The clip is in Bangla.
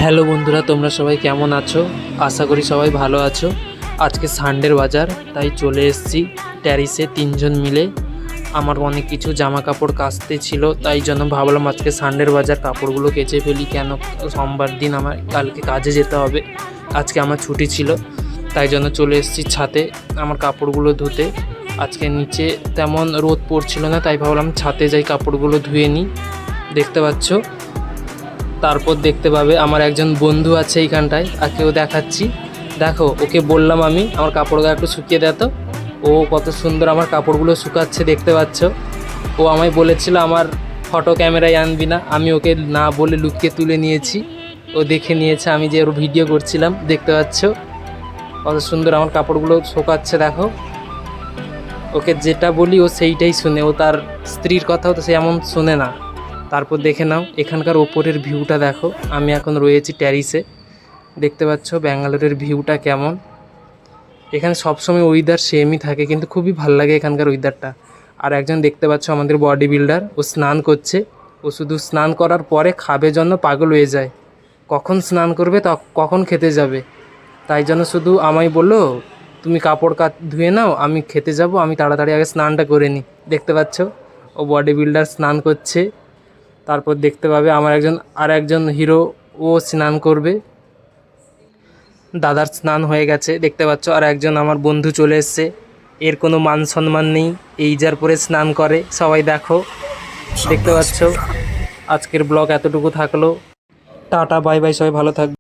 হ্যালো বন্ধুরা, তোমরা সবাই কেমন আছো? আশা করি সবাই ভালো আছো। আজকে সানডের বাজার, তাই চলে এসেছি ট্যারিসে তিনজন মিলে। আমার অনেক কিছু জামা কাপড় কাচতে ছিল, তাই জন্য ভাবলাম আজকে সানডের বাজার কাপড়গুলো কেচে ফেলি। কেন, সোমবার দিন আমার কালকে কাজে যেতে হবে, আজকে আমার ছুটি ছিল, তাই জন্য চলে এসেছি ছাদে আমার কাপড়গুলো ধুতে। আজকে নিচে তেমন রোদ পড়ছিল না, তাই ভাবলাম ছাদে যাই কাপড়গুলো ধুয়ে নিই। দেখতে পাচ্ছ, তারপর দেখতে পাবে আমার একজন বন্ধু আছে এইখানটায়, আকেও দেখাচ্ছি। দেখো, ওকে বললাম আমি আমার কাপড়গুলো একটু শুকিয়ে দেয়, তো ও কত সুন্দর আমার কাপড়গুলো শুকাচ্ছে, দেখতে পাচ্ছ। ও আমায় বলেছিল আমার ফটো ক্যামেরায় আনবি না, আমি ওকে না বলে লুকিয়ে তুলে নিয়েছি। ও দেখে নিয়েছে আমি যে ওর ভিডিও করছিলাম, দেখতে পাচ্ছ কত সুন্দর আমার কাপড়গুলো শুকাচ্ছে। দেখো, ওকে যেটা বলি ও সেইটাই শুনে, ও তার স্ত্রীর কথাও তো সে এমন শোনে না। তারপর দেখে নাও এখানকার ওপরের ভিউটা দেখো। আমি এখন রয়েছি ট্যারিসে, দেখতে পাচ্ছ ব্যাঙ্গালোরের ভিউটা কেমন। এখানে সবসময় ওয়েদার সেমই থাকে, কিন্তু খুবই ভালো লাগে এখানকার ওয়েদারটা। আর একজন দেখতে পাচ্ছ আমাদের বডি বিল্ডার, ও স্নান করছে। ও শুধু স্নান করার পরে খাবে জন্য পাগল হয়ে যায়, কখন স্নান করবে কখন খেতে যাবে। তাই জন্য শুধু আমায় বললো তুমি কাপড় ধুয়ে নাও, আমি খেতে যাব, আমি তাড়াতাড়ি আগে স্নানটা করে নিই। দেখতে পাচ্ছ ও বডি বিল্ডার স্নান করছে। তারপর দেখতে পাবে আমার একজন হিরো, ও স্নান করবে। দাদার স্নান হয়ে গেছে, দেখতে পাচ্ছ। আর একজন আমার বন্ধু চলে এসছে, এর কোনো মান সম্মান নেই, এই যার পরে স্নান করে। সবাই দেখো, দেখতে পাচ্ছ। আজকের ব্লগ এতটুকু থাকলো। টাটা, বাই বাই, সবাই ভালো থাকবে।